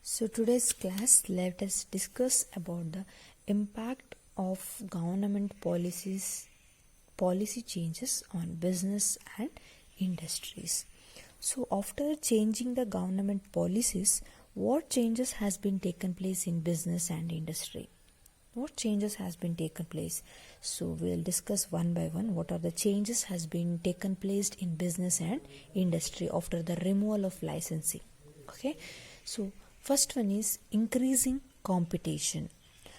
So today's class, let us discuss about the impact of government policy changes on business and industries. So after changing the government policies, what changes has been taken place in business and industry? What changes has been taken place? So we'll discuss one by one what are the changes has been taken place in business and industry after the removal of licensing. Okay, so first one is increasing competition.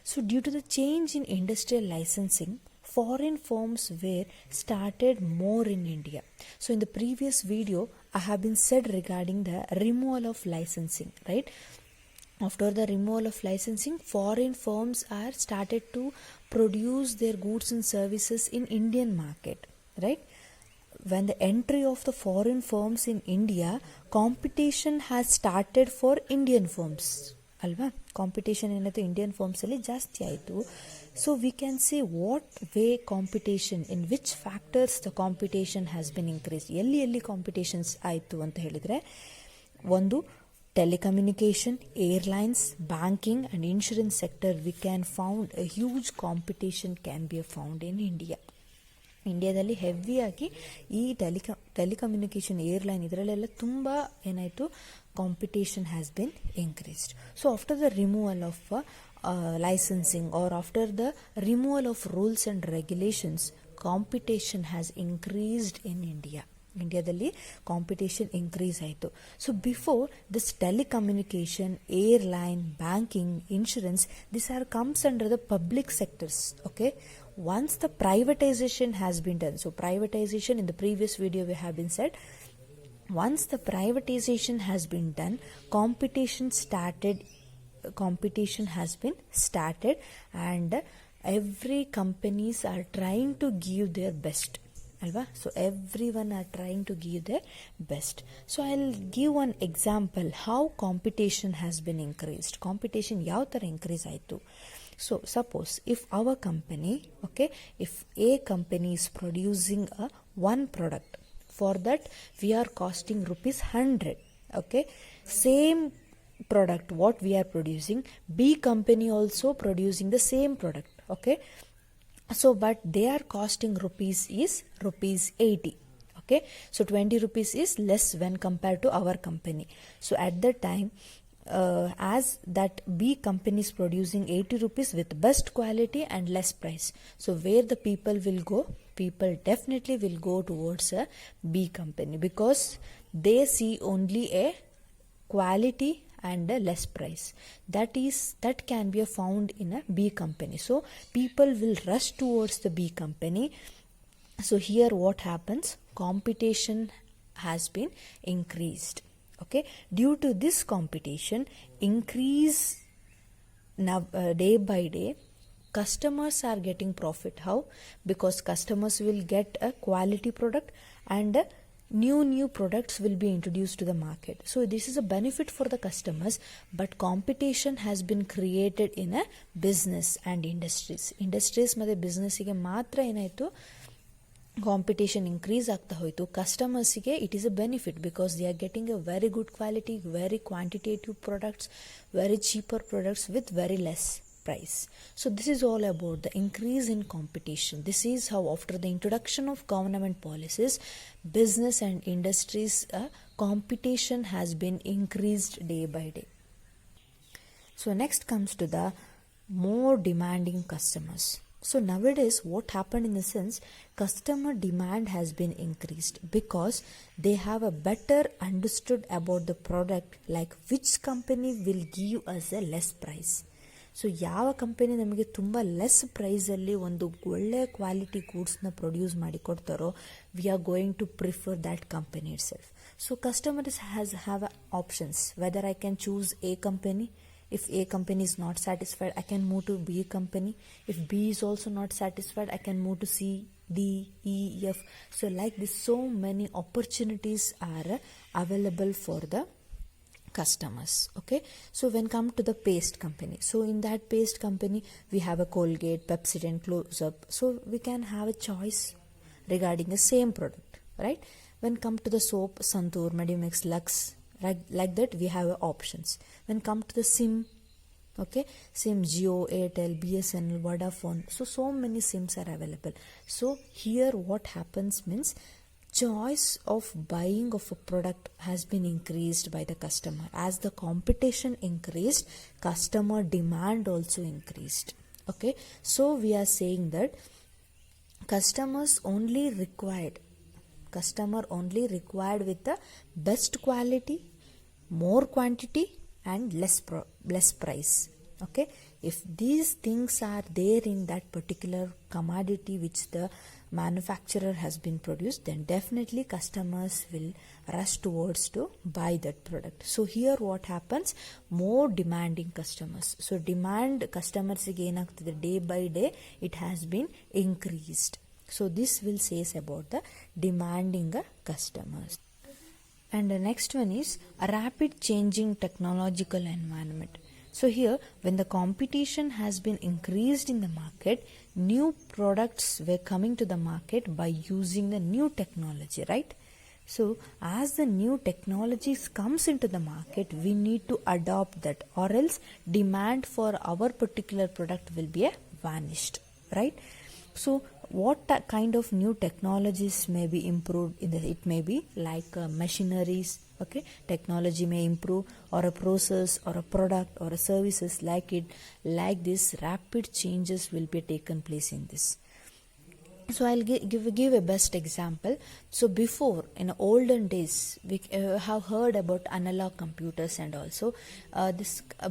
So due to the change in industrial licensing, foreign firms were started more in India. So in the previous video, I have been said regarding the removal of licensing, right? After the removal of licensing, foreign firms are started to produce their goods and services in Indian market, right? When the entry of the foreign firms in India, competition has started for Indian firms. ಅಲ್ವಾ competition ಏನಾಯಿತು Indian ಫರ್ಮ್ಸಲ್ಲಿ ಜಾಸ್ತಿ ಆಯಿತು. So we can see what way competition in which factors the competition has been increase. ಎಲ್ಲಿ competitions ಆಯಿತು ಅಂತ ಹೇಳಿದರೆ, ಒಂದು telecommunication, airlines, banking and insurance sector, we can found a huge competition can be found in India. ಇಂಡಿಯಾದಲ್ಲಿ ಹೆವಿಯಾಗಿ ಈ telecommunication airline ಇದರಲ್ಲೆಲ್ಲ ತುಂಬ ಏನಾಯಿತು competition has been increased. So after the removal of licensing or after the removal of rules and regulations, competition has increased in India. ಇಂಡಿಯಾದಲ್ಲಿ competition increase ಆಯಿತು. So before this telecommunication, airline, banking, insurance, this are comes under the public sectors. Okay, once the privatization has been done, so privatization in the previous video we have been said, once the privatization has been done, competition has been started and every companies are trying to give their best, alva. So everyone are trying to give their best. So I'll give one example how competition has been increased. Competition yav tara increase aitu. So suppose if our company, okay, if a company is producing a one product, for that we are costing rupees 100, okay, same product what we are producing, B company also producing the same product, okay, so but they are costing rupees 80, okay, so 20 rupees is less when compared to our company. So at that time, as that B company is producing 80 rupees with best quality and less price, so where the people will go? People definitely will go towards a B company because they see only a quality and a less price. That can be found in a B company. So people will rush towards the B company. So here what happens? Competition has been increased. Okay, due to this competition increase now day by day, customers are getting profit. How? Because customers will get a quality product and new products will be introduced to the market. So this is a benefit for the customers, but competition has been created in a business and industries ಮತ್ತೆ ಬಿಸ್ನೆಸ್ಸಿಗೆ ಮಾತ್ರ ಏನಾಯಿತು competition increase ಆಗ್ತಾ ಹೋಯಿತು. ಕಸ್ಟಮರ್ಸಿಗೆ it is a benefit because they are getting a very good quality, very quantitative products, very cheaper products with very less price. So this is all about the increase in competition. This is how after the introduction of government policies, business and industries competition has been increased day by day. So next comes to the more demanding customers. So nowadays what happened in the sense, customer demand has been increased because they have a better understood about the product, like which company will give us a less price. So ಯಾವ company ನಮಗೆ ತುಂಬ less ಪ್ರೈಸಲ್ಲಿ ಒಂದು ಒಳ್ಳೆಯ quality ಗೂಡ್ಸ್ನ produce ಮಾಡಿ ಕೊಡ್ತಾರೋ, we are going to prefer that company itself. So customers have options whether I can choose a company. If A company is not satisfied, I can move to B company. If B is also not satisfied, I can move to C, D, E, F. So like this, so many opportunities are available for the customers. Okay, so when come to the paste company, so in that paste company we have a Colgate, Pepsodent, Close-Up, so we can have a choice regarding the same product, right? When come to the soap, Santoor, Medimix, Lux, like that we have options. When come to the SIM, okay, SIM, Jio, Airtel, BSNL, Vodafone, so many SIMs are available. So here what happens means choice of buying of a product has been increased by the customer. As the competition increased, customer demand also increased. Okay, so we are saying that customer only required with the best quality, more quantity, and less price. Okay, if these things are there in that particular commodity which the manufacturer has been produced, then definitely customers will rush towards to buy that product. So here what happens, more demanding customers. So demand customers again the day by day it has been increased. So this will says about the demanding customers. And the next one is a rapid changing technological environment. So here, when the competition has been increased in the market, new products were coming to the market by using the new technology, right? So as the new technologies comes into the market, we need to adopt that, or else demand for our particular product will be vanished, right? So what kind of new technologies may be improved in the, it may be like machineries, okay, technology may improve, or a process or a product or a services like this rapid changes will be taken place in this. So I'll give a best example. So before, in olden days, we have heard about analog computers, and also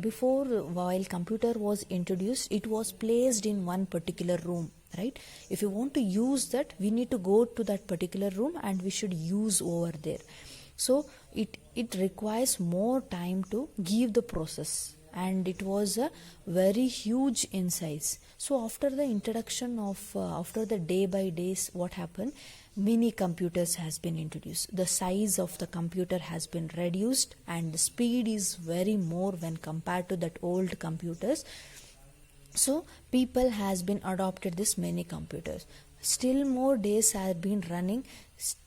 before, while computer was introduced, it was placed in one particular room, right? If you want to use that, we need to go to that particular room and we should use over there. So it requires more time to give the process, and it was a very huge in size. So after the introduction of after the day by days, what happened, mini computers has been introduced. The size of the computer has been reduced, and the speed is very more when compared to that old computers. So people has been adopted this many computers. Still more days have been running.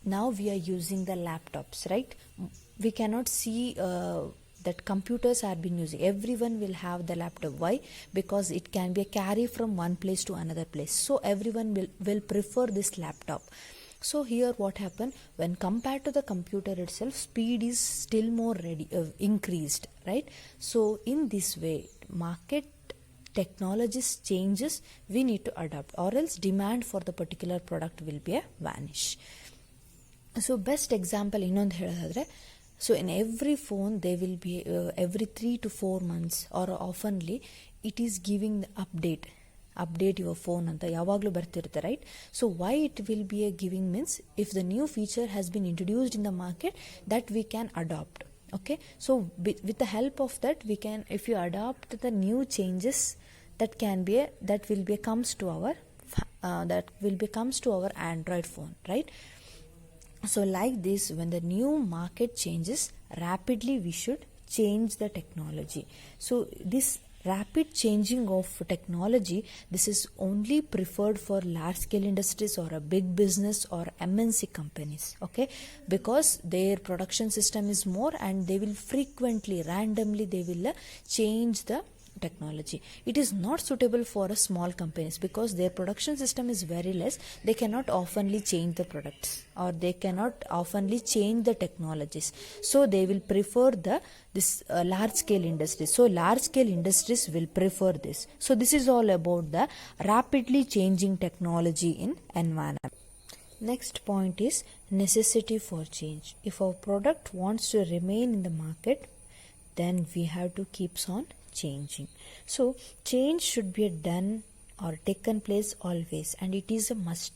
Now we are using the laptops, right? We cannot see that computers are being used. Everyone will have the laptop. Why? Because it can be a carry from one place to another place. So everyone will prefer this laptop. So here what happened, when compared to the computer itself, speed is still more increased, right? So in this way, market technologies changes, we need to adapt, or else demand for the particular product will be a vanish. So best example ಇನ್ನೊಂದು ಹೇಳೋದಾದ್ರೆ, so in every phone they will be every 3 to 4 months or oftenly it is giving the update your phone ಅಂತ ಯಾವಾಗಲೂ ಬರ್ತಿರುತ್ತೆ, right? So why it will be a giving means, if the new feature has been introduced in the market, that we can adopt. Okay, so with the help of that, we can, if you adopt the new changes, that comes to our Android phone, right? So like this, when the new market changes rapidly, we should change the technology. So this rapid changing of technology, this is only preferred for large scale industries or a big business or MNC companies, okay, because their production system is more, and they will frequently, randomly they will change the technology. It is not suitable for a small companies because their production system is very less. They cannot oftenly change the products, or they cannot oftenly change the technologies. So they will prefer this large scale industries. So large scale industries will prefer this. So this is all about the rapidly changing technology in environment. Next point is necessity for change. If our product wants to remain in the market, then we have to keep on changing. So change should be done or taken place always, and it is a must.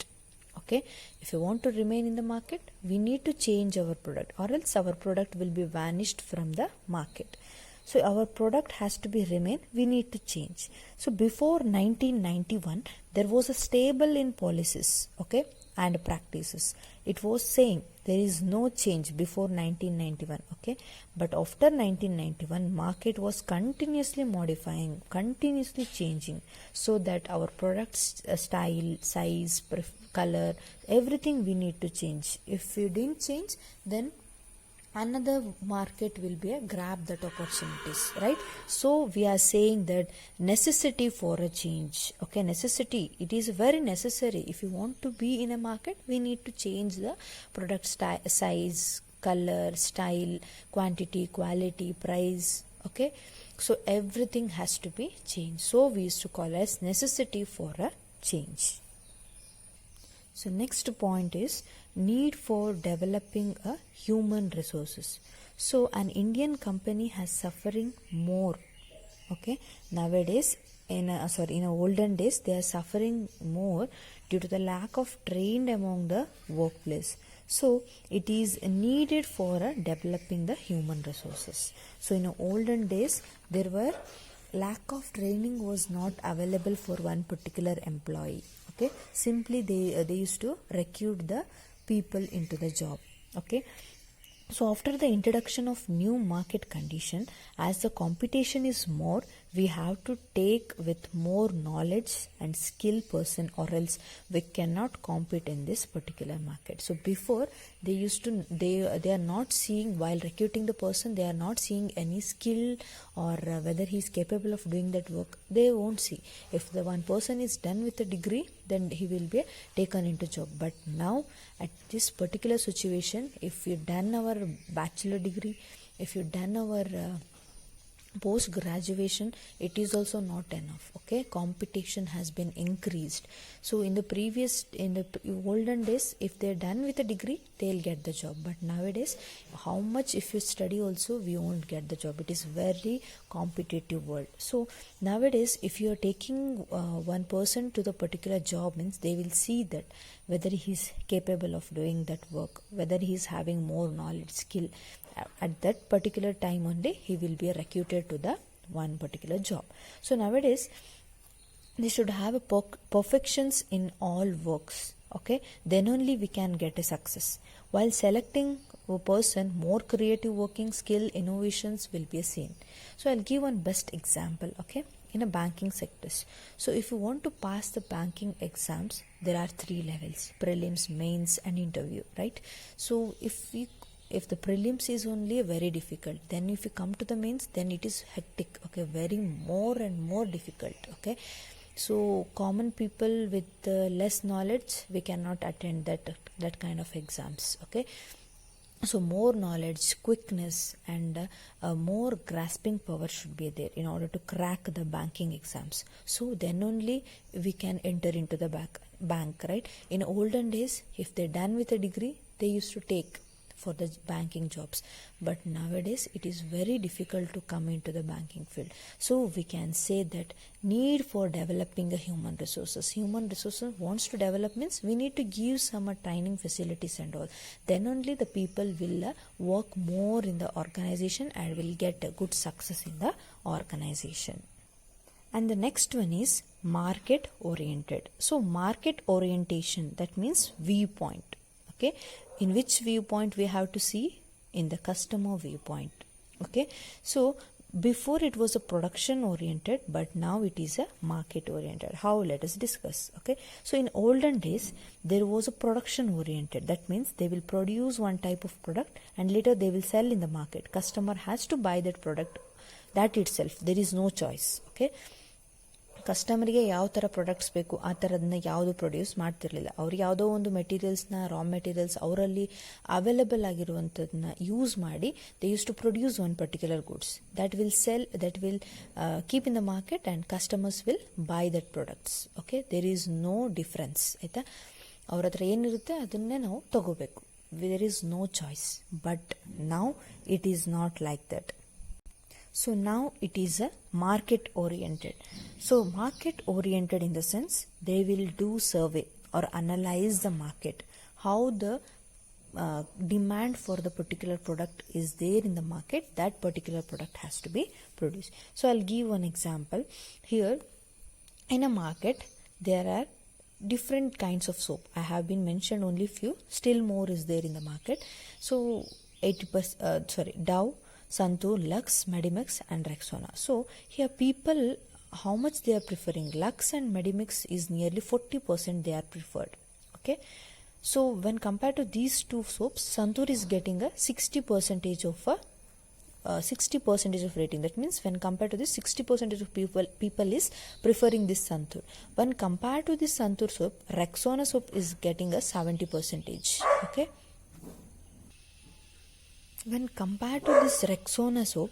Okay, if you want to remain in the market, we need to change our product, or else our product will be vanished from the market. So our product has to be remain, we need to change. So before 1991, there was a stable in policies, okay, and practices. It was saying there is no change before 1991, okay, but after 1991, market was continuously modifying, continuously changing, so that our products style, size, color, everything we need to change. If we didn't change, then another market will be a grab that opportunities, right? So we are saying that necessity for a change. Okay, necessity, it is very necessary. If you want to be in a market, we need to change the product size, color, style, quantity, quality, price. Okay, so everything has to be changed. So we used to call as necessity for a change. So next point is need for developing a human resources. So an Indian company has suffering more. Okay, nowadays in olden days they are suffering more due to the lack of trained among the workplace. So it is needed for developing the human resources. So in olden days there were lack of training was not available for one particular employee. Okay, simply they used to recruit the people into the job. Okay, so after the introduction of new market condition, as the competition is more, we have to take with more knowledge and skill person, or else we cannot compete in this particular market. So before they used to they are not seeing, while recruiting the person, they are not seeing any skill or whether he is capable of doing that work. They won't see. If the one person is done with a degree, then he will be taken into job. But now at this particular situation, if you done our bachelor degree, if you done our post graduation, it is also not enough. Okay, competition has been increased. So in the olden days, if they're done with a degree, they'll get the job. But nowadays, how much if you study also, we won't get the job. It is very competitive world. So nowadays, if you are taking one person to the particular job, means they will see that whether he's capable of doing that work, whether he's having more knowledge, skill. At that particular time only he will be recruited to the one particular job. So nowadays they should have a perfections in all works. Okay, then only we can get a success. While selecting a person, more creative working skill, innovations will be seen. So I'll give one best example. Okay, in a banking sectors. So if you want to pass the banking exams, there are 3 levels: prelims, mains and interview, right? So if the prelims is only very difficult, then if you come to the mains, then it is hectic. Okay, very more and more difficult. Okay, so common people with less knowledge, we cannot attend that kind of exams. Okay, so more knowledge, quickness and more grasping power should be there in order to crack the banking exams. So then only we can enter into the bank, right? In olden days, if they're done with a degree, they used to take for the banking jobs, but nowadays it is very difficult to come into the banking field. So we can say that need for developing a human resources wants to develop, means we need to give some training facilities and all. Then only the people will work more in the organization and will get a good success in the organization. And the next one is market oriented. So market orientation, that means viewpoint. Okay, in which viewpoint we have to see? In the customer viewpoint. Okay, so before it was a production oriented, but now it is a market oriented. How? Let us discuss. Okay, so in olden days there was a production oriented. That means they will produce one type of product and later they will sell in the market. Customer has to buy that product, that itself, there is no choice. Okay, ಕಸ್ಟಮರ್ಗೆ ಯಾವ ಥರ products ಬೇಕು ಆ ಥರದನ್ನ ಯಾವುದು produce ಮಾಡ್ತಿರ್ಲಿಲ್ಲ. ಅವ್ರು ಯಾವುದೋ ಒಂದು ಮೆಟೀರಿಯಲ್ಸ್ನ, ರಾ ಮೆಟೀರಿಯಲ್ಸ್ ಅವರಲ್ಲಿ ಅವೈಲಬಲ್ ಆಗಿರುವಂಥದ್ದನ್ನ ಯೂಸ್ ಮಾಡಿ they use to produce one particular goods that will sell, that will keep in the market and customers will buy that products. Okay, there is no difference. ಆಯಿತಾ, ಅವ್ರ ಹತ್ರ ಏನಿರುತ್ತೆ ಅದನ್ನೇ ನಾವು ತಗೋಬೇಕು. There is no choice. But now it is not like that. So now it is a market oriented. So market oriented in the sense they will do survey or analyze the market, how the demand for the particular product is there in the market, that particular product has to be produced. So I'll give one example here. In a market there are different kinds of soap. I have been mentioned only few, still more is there in the market. So 80% Dove, Santoor, Lux, Medimix and Rexona. So here people, how much they are preferring? Lux and Medimix is nearly 40% they are preferred. Okay, So when compared to these two soaps, Santur is getting a 60% of a 60% of rating. That means when compared to this, 60% of people is preferring this Santur. When compared to this Santur soap, Rexona soap is getting a 70%. Okay. When compared to this Rexona soap,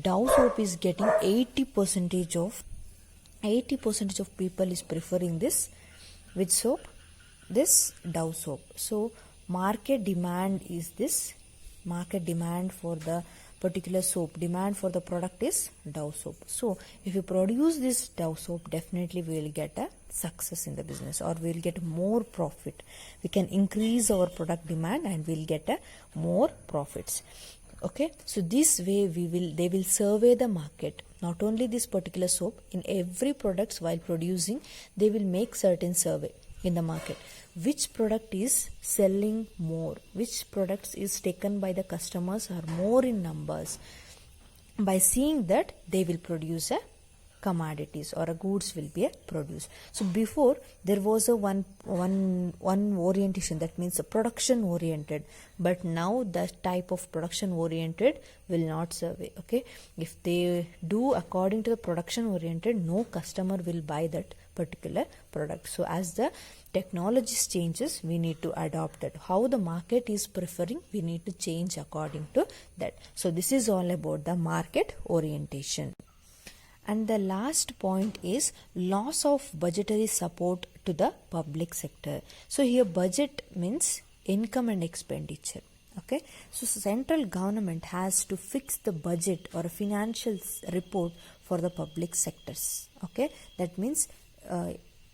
Dove soap is getting 80% of people is preferring this. Which soap? This Dove soap. So market demand is this. Market demand for the particular soap, demand for the product is Dove soap. So if you produce this Dove soap, definitely we will get a success in the business, or we will get more profit. We can increase our product demand and we will get a more profits. Okay, so this way they will survey the market. Not only this particular soap, in every products while producing, they will make certain survey in the market. Which product is selling more? Which products is taken by the customers are more in numbers? By seeing that, they will produce a commodities or a goods will be produced. So before there was a one orientation, that means a production oriented, but now the type of production oriented will not survey. Okay, if they do according to the production oriented, no customer will buy that particular product. So as the technologies changes, we need to adopt that. How the market is preferring, we need to change according to that. So this is all about the market orientation. And the last point is loss of budgetary support to the public sector. So here budget means income and expenditure. Okay, so central government has to fix the budget or a financial report for the public sectors. Okay, that means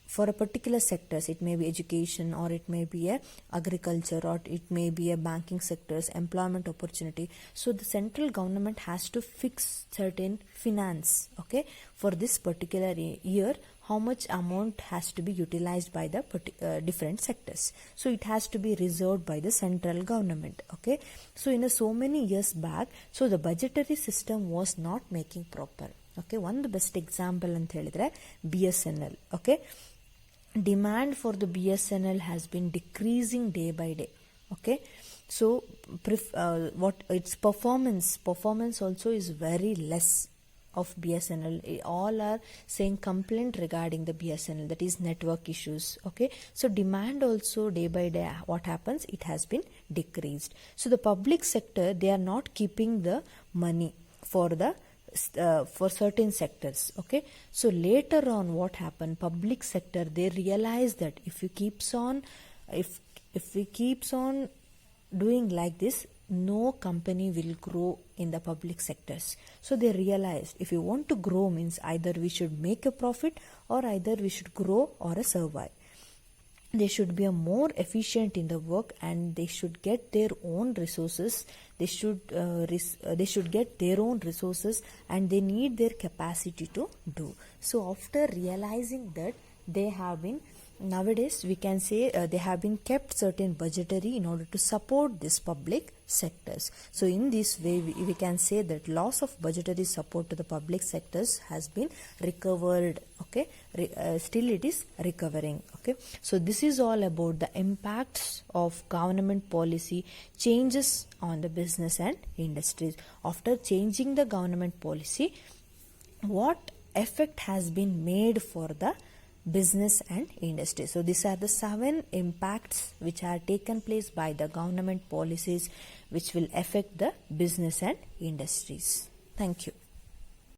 for a particular sectors, it may be education, or it may be a agriculture, or it may be a banking sectors, employment opportunity. So the central government has to fix certain finance, okay, for this particular year, how much amount has to be utilized by the different sectors. So it has to be reserved by the central government. Okay, so in so many years back, so the budgetary system was not making proper. Okay, one the best example anta helidre BSNL. Okay, demand for the BSNL has been decreasing day by day. Okay, so what its performance also is very less of BSNL. All are saying complaint regarding the BSNL, that is network issues. Okay, so demand also day by day, what happens, it has been decreased. So the public sector, they are not keeping the money for the for certain sectors. Okay, so later on what happened, public sector, they realize that if we keeps on doing like this, no company will grow in the public sectors. So they realized if you want to grow, means either we should make a profit, or either we should grow or survive. They should be more efficient in the work, and they should get their own resources. They should get their own resources, and they need their capacity to do. So after realizing that, they have been, nowadays we can say they have been kept certain budgetary in order to support this public sectors. So in this way we can say that loss of budgetary support to the public sectors has been recovered. Okay, still it is recovering. Okay, so this is all about the impacts of government policy changes on the business and industries. After changing the government policy, what effect has been made for the business and industry? So these are the 7 impacts which are taken place by the government policies which will affect the business and industries. Thank you.